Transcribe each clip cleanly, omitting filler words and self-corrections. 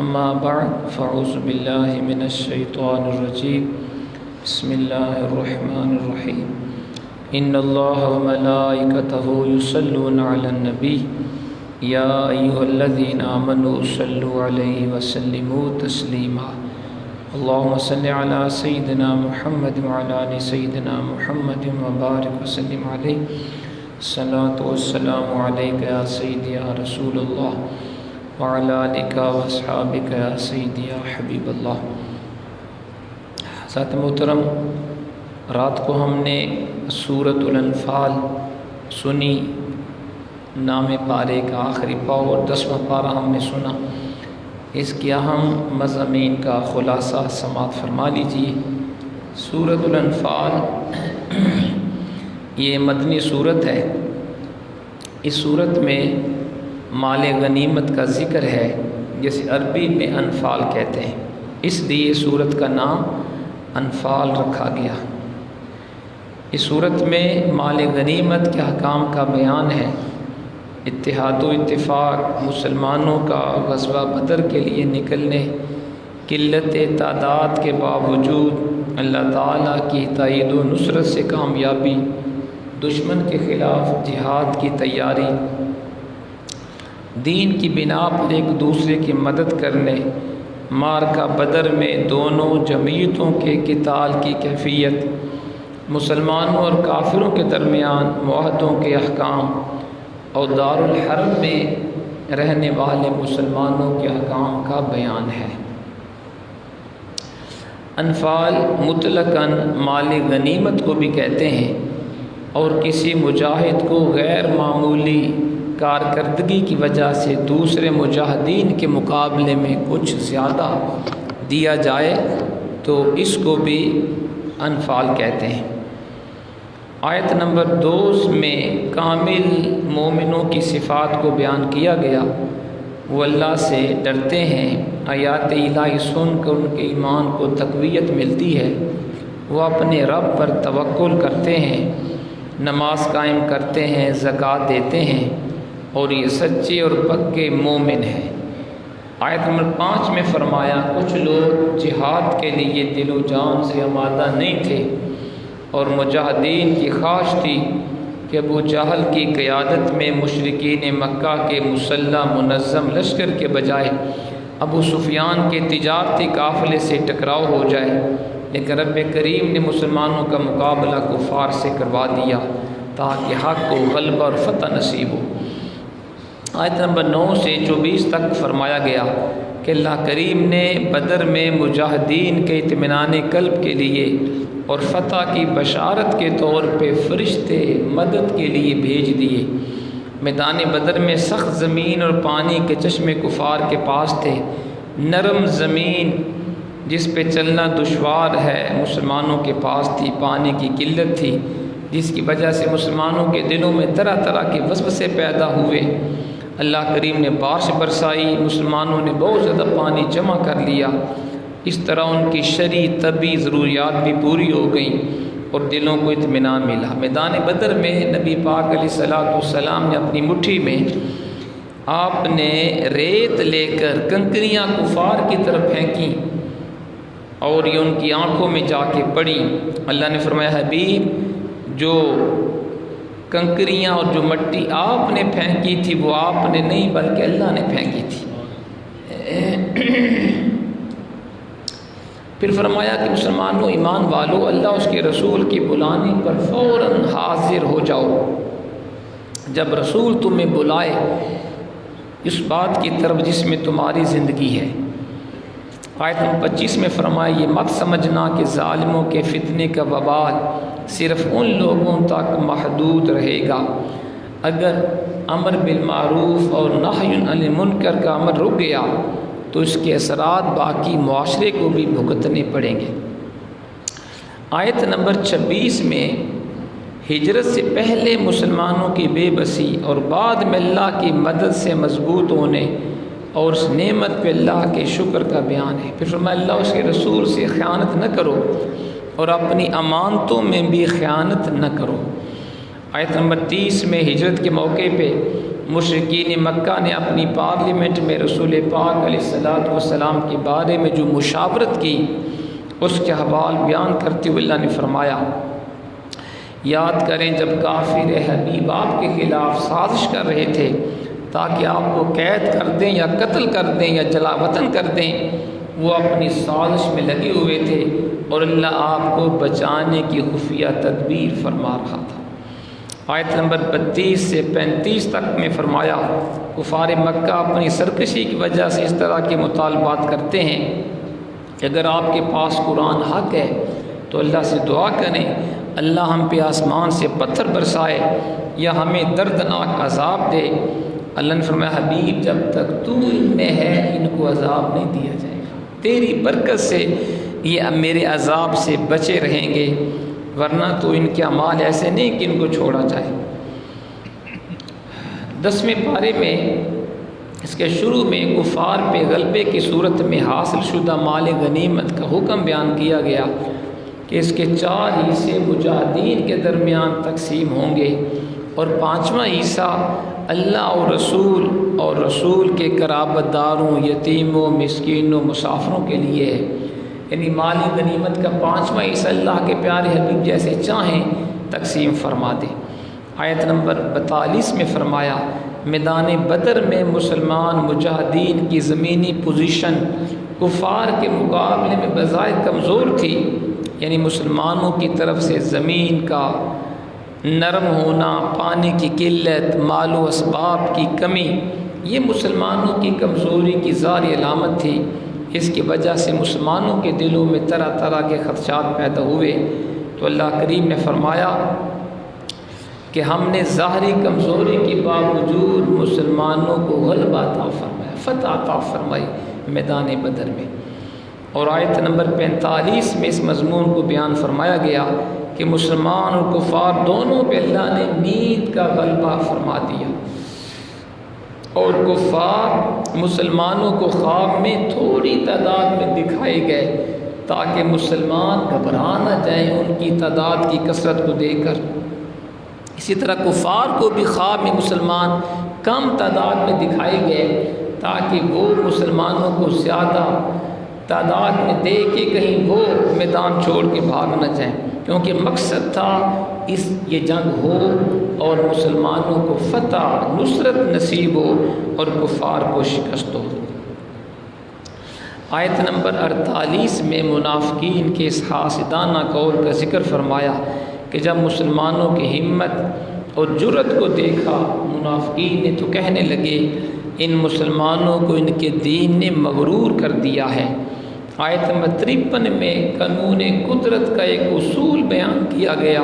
اما بعد فاعوذ باللہ من الشیطان الرجیم بسم اللہ الرحمن الرحیم ان اللہ وملائکتہ یصلون علی النبی یا ایہا الذین آمنوا صلوا علیہ وسلموا تسلیما اللہم صل علی سیدنا محمد وعلی آل سیدنا محمد وبارک وسلم علیہ الصلاۃ والسلام علیک یا سیدی یا رسول اللہ وعلی آلک واصحابک یا سیدی یا حبیب اللہ۔ حضرات محترم، رات کو ہم نے سورۃ الانفال سنی، نام پارے کا آخری پاؤ اور 10واں پارہ ہم نے سنا۔ اس کی اہم مضامین کا خلاصہ سماعت فرما لیجیے۔ سورۃ الانفال یہ مدنی سورت ہے۔ اس سورت میں مال غنیمت کا ذکر ہے، جسے عربی میں انفال کہتے ہیں، اس لیے سورت کا نام انفال رکھا گیا۔ اس سورت میں مال غنیمت کے احکام کا بیان ہے۔ اتحاد و اتفاق، مسلمانوں کا غزوہ بدر کے لیے نکلنے، قلت تعداد کے باوجود اللہ تعالیٰ کی تائید و نصرت سے کامیابی، دشمن کے خلاف جہاد کی تیاری، دین کی بنا پر ایک دوسرے کی مدد کرنے، معرکہ بدر میں دونوں جمعیتوں کے قتال کی کیفیت، مسلمانوں اور کافروں کے درمیان معاہدوں کے احکام اور دارالحرب میں رہنے والے مسلمانوں کے احکام کا بیان ہے۔ انفال مطلقاً مال غنیمت کو بھی کہتے ہیں، اور کسی مجاہد کو غیر معمولی کارکردگی کی وجہ سے دوسرے مجاہدین کے مقابلے میں کچھ زیادہ دیا جائے تو اس کو بھی انفال کہتے ہیں۔ آیت نمبر 2 میں کامل مومنوں کی صفات کو بیان کیا گیا۔ وہ اللہ سے ڈرتے ہیں، آیات الہی سن کر ان کے ایمان کو تقویت ملتی ہے، وہ اپنے رب پر توکل کرتے ہیں، نماز قائم کرتے ہیں، زکوٰۃ دیتے ہیں، اور یہ سچے اور پکے مومن ہیں۔ آیت نمبر 5 میں فرمایا کچھ لوگ جہاد کے لیے دل و جان سے آمادہ نہیں تھے، اور مجاہدین کی خواہش تھی کہ ابو جہل کی قیادت میں مشرکین مکہ کے مسلح منظم لشکر کے بجائے ابو سفیان کے تجارتی قافلے سے ٹکراؤ ہو جائے، لیکن رب کریم نے مسلمانوں کا مقابلہ کفار سے کروا دیا تاکہ حق کو غلبہ اور فتح نصیب ہو۔ آیت نمبر 9 سے 24 تک فرمایا گیا کہ اللہ کریم نے بدر میں مجاہدین کے اطمینان قلب کے لیے اور فتح کی بشارت کے طور پہ فرشتے مدد کے لیے بھیج دیے۔ میدان بدر میں سخت زمین اور پانی کے چشمے کفار کے پاس تھے، نرم زمین جس پہ چلنا دشوار ہے مسلمانوں کے پاس تھی، پانی کی قلت تھی، جس کی وجہ سے مسلمانوں کے دلوں میں طرح طرح کے وسوسے پیدا ہوئے۔ اللہ کریم نے بارش برسائی، مسلمانوں نے بہت زیادہ پانی جمع کر لیا، اس طرح ان کی شرعی طبی ضروریات بھی پوری ہو گئیں اور دلوں کو اطمینان ملا۔ میدان بدر میں نبی پاک علیہ السلام نے اپنی مٹھی میں آپ نے ریت لے کر کنکریاں کفار کی طرف پھینکیں اور یہ ان کی آنکھوں میں جا کے پڑی۔ اللہ نے فرمایا حبیب، جو کنکریاں اور جو مٹی آپ نے پھینکی تھی وہ آپ نے نہیں بلکہ اللہ نے پھینکی تھی۔ پھر فرمایا کہ مسلمانوں، ایمان والو، اللہ اس کے رسول کی بلانے پر فوراً حاضر ہو جاؤ۔ جب رسول تمہیں بلائے اس بات کی طرف جس میں تمہاری زندگی ہے۔ آیت نمبر 25 میں فرمایا یہ مت سمجھنا کہ ظالموں کے فتنے کا وبال صرف ان لوگوں تک محدود رہے گا۔ اگر امر بالمعروف اور نہی عن المنکر کا امر رک گیا تو اس کے اثرات باقی معاشرے کو بھی بھگتنے پڑیں گے۔ آیت نمبر 26 میں ہجرت سے پہلے مسلمانوں کی بے بسی اور بعد میں اللہ کی مدد سے مضبوط ہونے اور اس نعمت پہ اللہ کے شکر کا بیان ہے۔ پھر فرمایا اللہ اس کے رسول سے خیانت نہ کرو اور اپنی امانتوں میں بھی خیانت نہ کرو۔ آیت نمبر 30 میں ہجرت کے موقع پہ مشرکین مکہ نے اپنی پارلیمنٹ میں رسول پاک علیہ الصلوۃ والسلام کے بارے میں جو مشاورت کی اس کے حوال بیان کرتے ہوئے اللہ نے فرمایا، یاد کریں جب کافر حبیب آپ کے خلاف سازش کر رہے تھے تاکہ آپ کو قید کر دیں یا قتل کر دیں یا جلا وطن کر دیں، وہ اپنی سازش میں لگے ہوئے تھے اور اللہ آپ کو بچانے کی خفیہ تدبیر فرما رہا تھا۔ آیت نمبر 32 سے 35 تک میں فرمایا، کفار مکہ اپنی سرکشی کی وجہ سے اس طرح کے مطالبات کرتے ہیں کہ اگر آپ کے پاس قرآن حق ہے تو اللہ سے دعا کریں، اللہ ہم پہ آسمان سے پتھر برسائے یا ہمیں دردناک عذاب دے۔ اللہ نے فرمایا، حبیب جب تک تو ان میں ہے ان کو عذاب نہیں دیا جائے گا، تیری برکت سے یہ میرے عذاب سے بچے رہیں گے، ورنہ تو ان کے اعمال ایسے نہیں کہ ان کو چھوڑا جائے۔ 10ویں پارے میں اس کے شروع میں کفار پہ غلبے کی صورت میں حاصل شدہ مال غنیمت کا حکم بیان کیا گیا کہ اس کے 4 حصے مجاہدین کے درمیان تقسیم ہوں گے اور 5واں حصہ اللہ اور رسول کے قرابت داروں، یتیموں، مسکینوں، مسافروں کے لیے ہے۔ یعنی مالی غنیمت کا 5واں حصہ اللہ کے پیارے حبیب جیسے چاہیں تقسیم فرما دے۔ آیت نمبر 42 میں فرمایا، میدان بدر میں مسلمان مجاہدین کی زمینی پوزیشن کفار کے مقابلے میں بظاہر کمزور تھی، یعنی مسلمانوں کی طرف سے زمین کا نرم ہونا، پانی کی قلت، مال و اسباب کی کمی، یہ مسلمانوں کی کمزوری کی ظاہری علامت تھی۔ اس کی وجہ سے مسلمانوں کے دلوں میں طرح طرح کے خدشات پیدا ہوئے، تو اللہ کریم نے فرمایا کہ ہم نے ظاہری کمزوری کے باوجود مسلمانوں کو غلبہ عطا فرمایا، فتح عطا فرمائی میدان بدر میں۔ اور آیت نمبر 45 میں اس مضمون کو بیان فرمایا گیا کہ مسلمان اور کفار دونوں پہ اللہ نے نیند کا غلبہ فرما دیا، اور کفار مسلمانوں کو خواب میں تھوڑی تعداد میں دکھائے گئے تاکہ مسلمان گھبرا نہ جائیں ان کی تعداد کی کثرت کو دیکھ کر۔ اسی طرح کفار کو بھی خواب میں مسلمان کم تعداد میں دکھائے گئے تاکہ وہ مسلمانوں کو زیادہ تعداد میں دیکھ کے کہیں وہ میدان چھوڑ کے بھاگ نہ جائیں، کیونکہ مقصد تھا یہ جنگ ہو اور مسلمانوں کو فتح، نصرت نصیب ہو اور کفار کو شکست ہو۔ آیت نمبر 48 میں منافقین کے اس حاسدانہ قول کا ذکر فرمایا کہ جب مسلمانوں کی ہمت اور جرت کو دیکھا، منافقین نے تو کہنے لگے ان مسلمانوں کو ان کے دین نے مغرور کر دیا ہے۔ آیت نمبر 53 میں قانون قدرت کا ایک اصول بیان کیا گیا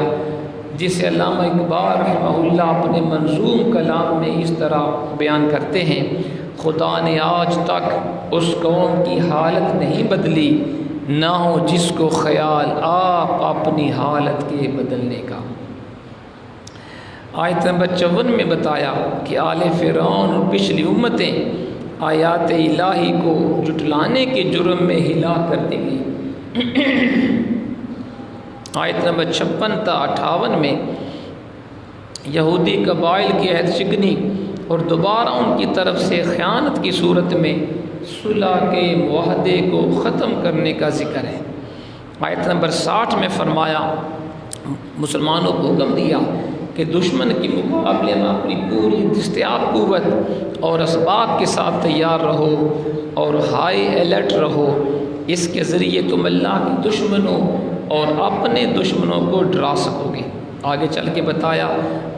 جسے علامہ اقبال رحمہ اللہ اپنے منظوم کلام میں اس طرح بیان کرتے ہیں، خدا نے آج تک اس قوم کی حالت نہیں بدلی، نہ ہو جس کو خیال آپ اپنی حالت کے بدلنے کا۔ آیت نمبر 54 میں بتایا کہ آل فرعون اور پچھلی امتیں آیات الہی کو جھٹلانے کے جرم میں ہلاک کر دی گئی۔ آیت نمبر 56 تا 58 میں یہودی قبائل کی عہد شکنی اور دوبارہ ان کی طرف سے خیانت کی صورت میں صلح کے معاہدے کو ختم کرنے کا ذکر ہے۔ آیت نمبر 60 میں فرمایا، مسلمانوں کو حکم دیا کہ دشمن کے مقابلے میں اپنی پوری دستیاب قوت اور اسباب کے ساتھ تیار رہو اور ہائی الرٹ رہو، اس کے ذریعے تم اللہ کے دشمنوں اور اپنے دشمنوں کو ڈرا سکو گے۔ آگے چل کے بتایا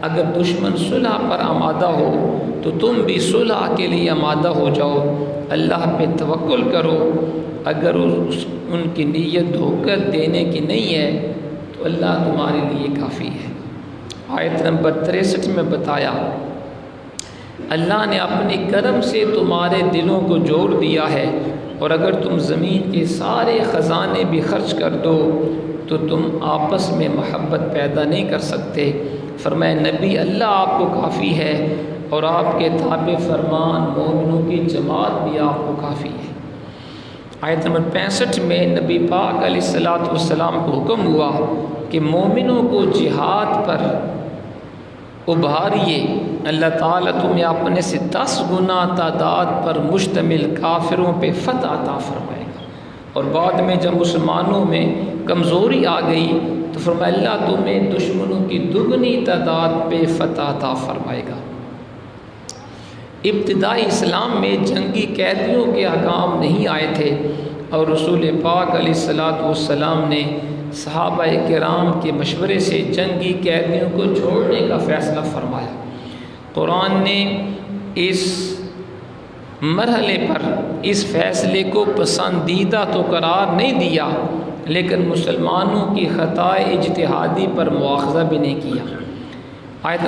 اگر دشمن صلح پر آمادہ ہو تو تم بھی صلح کے لیے آمادہ ہو جاؤ، اللہ پہ توکل کرو، اگر ان کی نیت دھوکہ دینے کی نہیں ہے تو اللہ تمہارے لیے کافی ہے۔ آیت نمبر 63 میں بتایا اللہ نے اپنے کرم سے تمہارے دلوں کو جوڑ دیا ہے، اور اگر تم زمین کے سارے خزانے بھی خرچ کر دو تو تم آپس میں محبت پیدا نہیں کر سکتے۔ فرمایا نبی اللہ آپ کو کافی ہے اور آپ کے تابع فرمان مومنوں کی جماعت بھی آپ کو کافی ہے۔ آیت نمبر 65 میں نبی پاک علیہ الصلوۃ والسلام کو حکم ہوا کہ مومنوں کو جہاد پر ابھاریے اللہ تعالیٰ تمہیں اپنے سے 10 گنا تعداد پر مشتمل کافروں پہ فتح عطا فرمائے گا۔ اور بعد میں جب مسلمانوں میں کمزوری آ گئی تو فرمایا اللہ تمہیں دشمنوں کی دگنی تعداد پہ فتح عطا فرمائے گا۔ ابتدائی اسلام میں جنگی قیدیوں کے احکام نہیں آئے تھے، اور رسول پاک علیہ الصلاۃ والسلام نے صحابہ کرام کے مشورے سے جنگی قیدیوں کو چھوڑنے کا فیصلہ فرمایا۔ قرآن نے اس مرحلے پر اس فیصلے کو پسندیدہ تو قرار نہیں دیا، لیکن مسلمانوں کی خطائے اجتہادی پر مواخذہ بھی نہیں کیا۔ آیت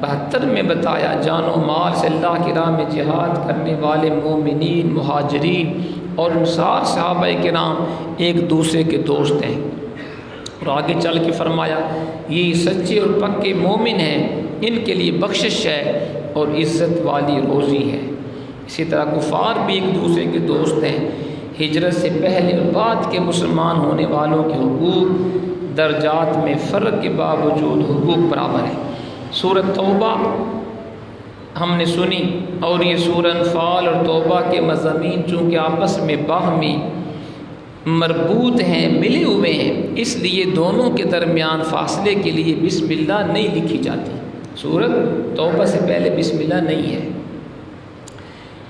72 میں بتایا جان و مال سے اللہ کی راہ میں جہاد کرنے والے مومنین، مہاجرین اور انصار صحابہ کرام ایک دوسرے کے دوست ہیں، اور آگے چل کے فرمایا یہ سچے اور پکے مومن ہیں، ان کے لیے بخشش ہے اور عزت والی روزی ہے۔ اسی طرح کفار بھی ایک دوسرے کے دوست ہیں۔ ہجرت سے پہلے اور بعد کے مسلمان ہونے والوں کے حقوق درجات میں فرق کے باوجود حقوق برابر ہیں۔ سورۃ توبہ ہم نے سنی، اور یہ سورۃ انفال اور توبہ کے مضامین چونکہ آپس میں باہمی مربوط ہیں، ملے ہوئے ہیں، اس لیے دونوں کے درمیان فاصلے کے لیے بسم اللہ نہیں لکھی جاتی۔ سورۃ توبہ سے پہلے بسم اللہ نہیں ہے،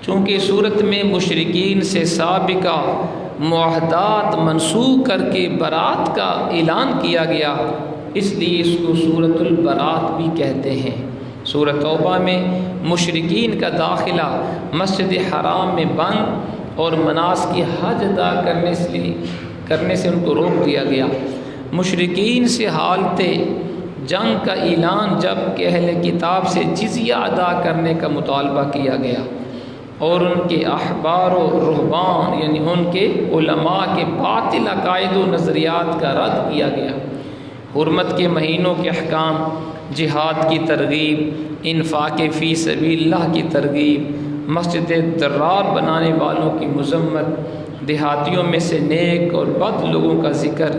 چونکہ سورت میں مشرکین سے سابقہ معاہدات منسوخ کر کے برات کا اعلان کیا گیا، اس لیے اس کو سورۃ البرات بھی کہتے ہیں۔ سورۃ توبہ میں مشرکین کا داخلہ مسجد حرام میں بند اور مناس کی حج ادا کرنے سے ان کو روک دیا گیا۔ مشرکین سے حالت جنگ کا اعلان جب کہ اہل کتاب سے جزیہ ادا کرنے کا مطالبہ کیا گیا، اور ان کے احبار و رہبان یعنی ان کے علماء کے باطل عقائد و نظریات کا رد کیا گیا۔ حرمت کے مہینوں کے احکام، جہاد کی ترغیب، انفاق فی سبیل اللہ کی ترغیب، مسجد درار بنانے والوں کی مذمت، دیہاتیوں میں سے نیک اور بد لوگوں کا ذکر،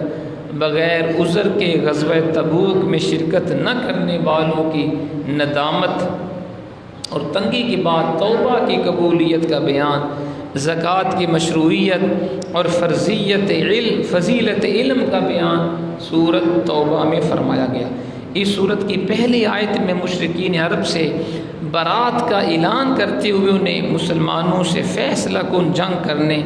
بغیر عذر کے غزوہ تبوک میں شرکت نہ کرنے والوں کی ندامت، اور تنگی کے بعد توبہ کی قبولیت کا بیان، زکوٰۃ کی مشروعیت اور فضیلت علم کا بیان سورۃ توبہ میں فرمایا گیا۔ اس سورت کی پہلی آیت میں مشرکین عرب سے برات کا اعلان کرتے ہوئے انہیں مسلمانوں سے فیصلہ کن جنگ کرنے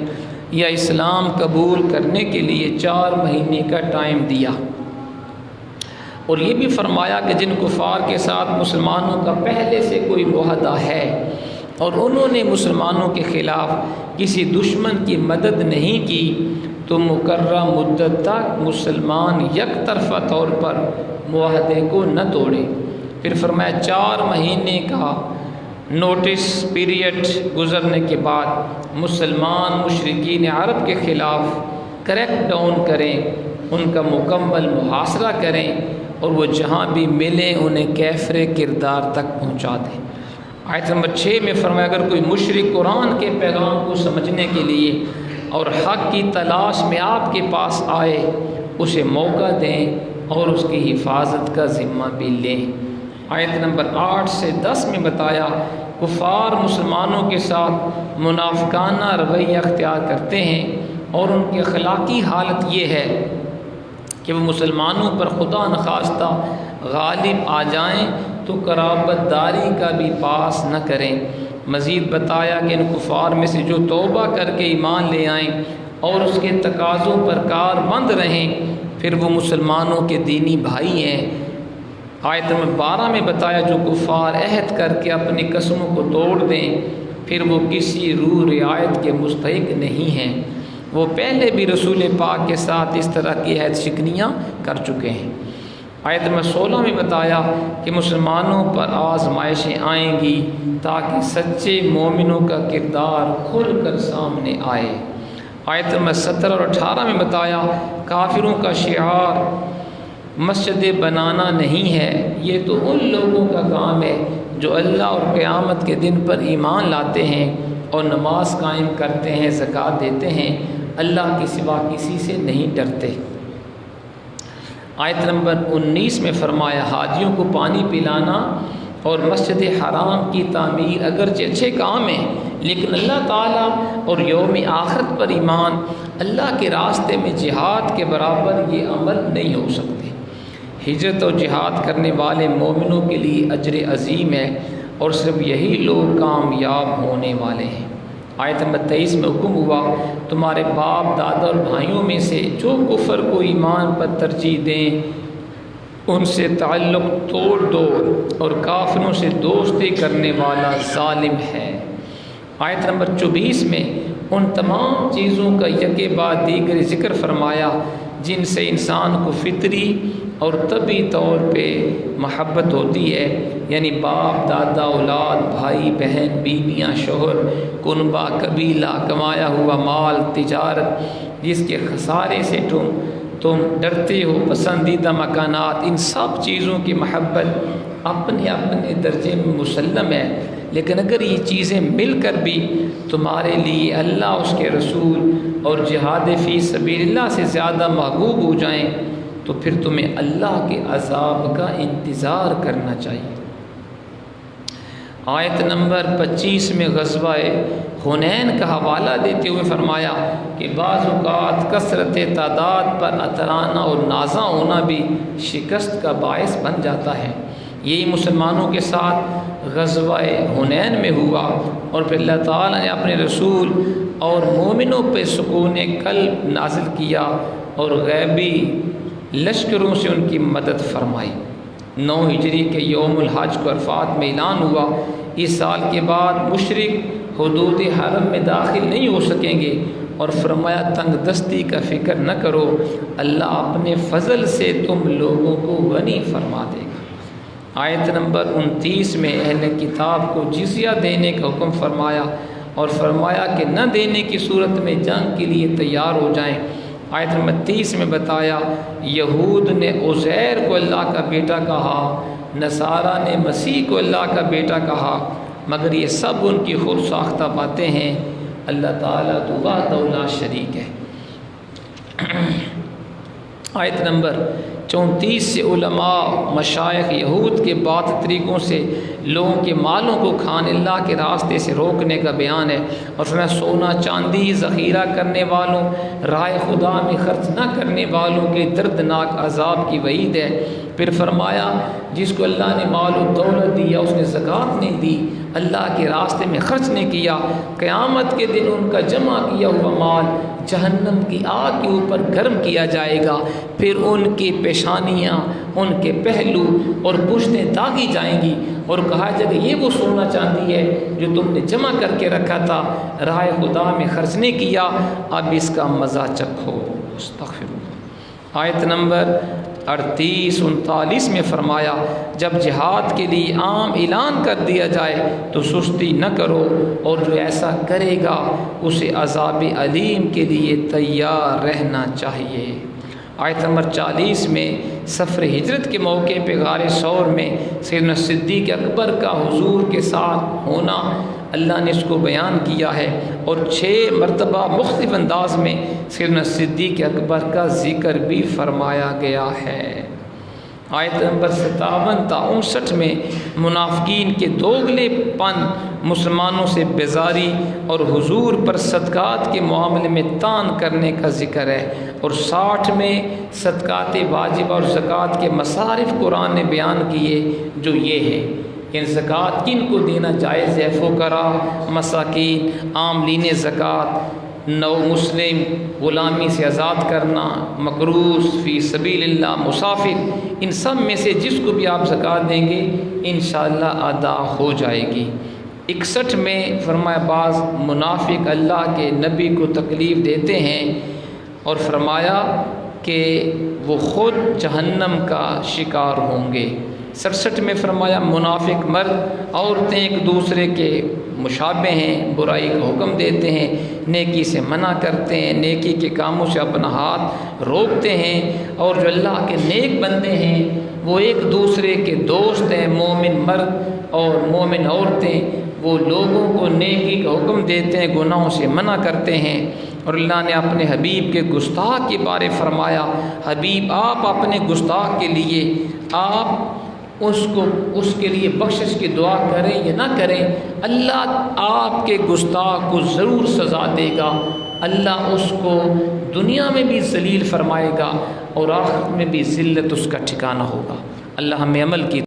یا اسلام قبول کرنے کے لیے 4 مہینے کا ٹائم دیا، اور یہ بھی فرمایا کہ جن کفار کے ساتھ مسلمانوں کا پہلے سے کوئی معاہدہ ہے اور انہوں نے مسلمانوں کے خلاف کسی دشمن کی مدد نہیں کی تو مقررہ مدت تک مسلمان یک طرفہ طور پر معاہدے کو نہ توڑے۔ پھر فرمایا 4 مہینے کا نوٹس پیریڈ گزرنے کے بعد مسلمان مشرکین عرب کے خلاف کریک ڈاؤن کریں، ان کا مکمل محاصرہ کریں، اور وہ جہاں بھی ملیں انہیں کیفر کردار تک پہنچا دیں۔ آیت نمبر 6 میں فرمایا اگر کوئی مشرک قرآن کے پیغام کو سمجھنے کے لیے اور حق کی تلاش میں آپ کے پاس آئے، اسے موقع دیں اور اس کی حفاظت کا ذمہ بھی لیں۔ آیت نمبر 8 سے 10 میں بتایا کفار مسلمانوں کے ساتھ منافقانہ رویہ اختیار کرتے ہیں، اور ان کی اخلاقی حالت یہ ہے کہ وہ مسلمانوں پر خدا نخواستہ غالب آ جائیں تو قرابت داری کا بھی پاس نہ کریں۔ مزید بتایا کہ ان کفار میں سے جو توبہ کر کے ایمان لے آئیں اور اس کے تقاضوں پر کاربند رہیں، پھر وہ مسلمانوں کے دینی بھائی ہیں۔ آیت نمبر 12 میں بتایا جو کفار عہد کر کے اپنی قسموں کو توڑ دیں، پھر وہ کسی روح رعایت کے مستحق نہیں ہیں، وہ پہلے بھی رسول پاک کے ساتھ اس طرح کی عہد شکنیاں کر چکے ہیں۔ آیت نمبر 16 میں بتایا کہ مسلمانوں پر آزمائشیں آئیں گی تاکہ سچے مومنوں کا کردار کھل کر سامنے آئے۔ آیت نمبر 17 اور 18 میں بتایا کافروں کا شعار مسجد بنانا نہیں ہے، یہ تو ان لوگوں کا کام ہے جو اللہ اور قیامت کے دن پر ایمان لاتے ہیں اور نماز قائم کرتے ہیں، زکوٰۃ دیتے ہیں، اللہ کے سوا کسی سے نہیں ڈرتے۔ آیت نمبر 19 میں فرمایا حاجیوں کو پانی پلانا اور مسجد حرام کی تعمیر اگرچہ اچھے کام ہیں، لیکن اللہ تعالیٰ اور یوم آخرت پر ایمان، اللہ کے راستے میں جہاد کے برابر یہ عمل نہیں ہو سکتے۔ ہجرت اور جہاد کرنے والے مومنوں کے لیے اجر عظیم ہے، اور صرف یہی لوگ کامیاب ہونے والے ہیں۔ آیت نمبر 23 میں حکم ہوا، تمہارے باپ دادا اور بھائیوں میں سے جو کفر کو ایمان پر ترجیح دیں ان سے تعلق توڑ دو، اور کافروں سے دوستی کرنے والا ظالم ہے۔ آیت نمبر 24 میں ان تمام چیزوں کا یکے بعد دیگر ذکر فرمایا جن سے انسان کو فطری اور طبعی طور پہ محبت ہوتی ہے، یعنی باپ دادا، اولاد، بھائی بہن، بیویاں، شوہر، کنبہ، قبیلہ، کمایا ہوا مال، تجارت جس کے خسارے سے تم ڈرتے ہو، پسندیدہ مکانات، ان سب چیزوں کی محبت اپنے اپنے درجے میں مسلم ہے، لیکن اگر یہ چیزیں مل کر بھی تمہارے لیے اللہ، اس کے رسول اور جہاد فی سبیل اللہ سے زیادہ محبوب ہو جائیں تو پھر تمہیں اللہ کے عذاب کا انتظار کرنا چاہیے۔ آیت نمبر 25 میں غزوہ حنین کا حوالہ دیتے ہوئے فرمایا کہ بعض اوقات کثرت تعداد پر اترانا اور نازاں ہونا بھی شکست کا باعث بن جاتا ہے۔ یہی مسلمانوں کے ساتھ غزوہ حنین میں ہوا، اور پھر اللہ تعالیٰ نے اپنے رسول اور مومنوں پہ سکون قلب نازل کیا اور غیبی لشکروں سے ان کی مدد فرمائی۔ 9 ہجری کے یوم الحج کو عرفات میں اعلان ہوا، اس سال کے بعد مشرک حدود حرم میں داخل نہیں ہو سکیں گے، اور فرمایا تنگ دستی کا فکر نہ کرو، اللہ اپنے فضل سے تم لوگوں کو غنی فرما دے گا۔ آیت نمبر 29 میں اہل کتاب کو جزیہ دینے کا حکم فرمایا، اور فرمایا کہ نہ دینے کی صورت میں جنگ کے لیے تیار ہو جائیں۔ آیت نمبر 30 میں بتایا یہود نے عزیر کو اللہ کا بیٹا کہا، نصارہ نے مسیح کو اللہ کا بیٹا کہا، مگر یہ سب ان کی خود ساختہ باتیں ہیں، اللہ تعالیٰ تو وحدہ لا شریک ہے۔ آیت نمبر 34 سے علماء مشائخ یہود کے باطل طریقوں سے لوگوں کے مالوں کو کھانے اللہ کے راستے سے روکنے کا بیان ہے، اور فرمایا سونا چاندی ذخیرہ کرنے والوں، راہ خدا میں خرچ نہ کرنے والوں کے دردناک عذاب کی وعید ہے۔ پھر فرمایا جس کو اللہ نے مال و دولت دیا اس نے زکوٰۃ نہیں دی، اللہ کے راستے میں خرچ نہیں کیا، قیامت کے دن ان کا جمع کیا ہوا مال جہنم کی آگ کے اوپر گرم کیا جائے گا، پھر ان کی پیشانیاں، ان کے پہلو اور پشتیں داغی جائیں گی، اور کہا جائے گا یہ وہ سونا چاندی ہے جو تم نے جمع کر کے رکھا تھا، راہ خدا میں خرچ نہیں کیا، اب اس کا مزہ چکھو۔ استغفر اللہ۔ آیت نمبر 38-39 میں فرمایا جب جہاد کے لیے عام اعلان کر دیا جائے تو سستی نہ کرو، اور جو ایسا کرے گا اسے عذاب علیم کے لیے تیار رہنا چاہیے۔ آیت نمبر 40 میں سفر ہجرت کے موقع پہ غار ثور میں سیدنا صدیق اکبر کا حضور کے ساتھ ہونا اللہ نے اس کو بیان کیا ہے، اور 6 مرتبہ مختلف انداز میں سیدنا صدیق اکبر کا ذکر بھی فرمایا گیا ہے۔ آیت نمبر 57 تا 59 میں منافقین کے دوگلے پن، مسلمانوں سے بیزاری اور حضور پر صدقات کے معاملے میں تان کرنے کا ذکر ہے، اور 60 میں صدقات واجب اور زکوٰۃ کے مصارف قرآن نے بیان کیے جو یہ ہے کہ زکوٰۃ کن کو دینا جائز ہے، فقراء، مساکین، عاملین زکوٰۃ، نو مسلم، غلامی سے آزاد کرنا، مقروض، فی سبیل اللہ، مسافر، ان سب میں سے جس کو بھی آپ زکوٰۃ دیں گے انشاءاللہ ادا ہو جائے گی۔ 61 میں فرمایا بعض منافق اللہ کے نبی کو تکلیف دیتے ہیں، اور فرمایا کہ وہ خود جہنم کا شکار ہوں گے۔ 67 میں فرمایا منافق مرد عورتیں ایک دوسرے کے مشابہ ہیں، برائی کا حکم دیتے ہیں، نیکی سے منع کرتے ہیں، نیکی کے کاموں سے اپنا ہاتھ روکتے ہیں، اور جو اللہ کے نیک بندے ہیں وہ ایک دوسرے کے دوست ہیں، مومن مرد اور مومن عورتیں، وہ لوگوں کو نیکی کا حکم دیتے ہیں، گناہوں سے منع کرتے ہیں۔ اور اللہ نے اپنے حبیب کے گستاخ کے بارے فرمایا، حبیب آپ اپنے گستاخ کے لیے آپ اس کے لیے بخشش کی دعا کریں یا نہ کریں، اللہ آپ کے گستاخ کو ضرور سزا دے گا۔ اللہ اس کو دنیا میں بھی ذلیل فرمائے گا اور آخرت میں بھی ذلت اس کا ٹھکانہ ہوگا۔ اللہ ہمیں عمل کی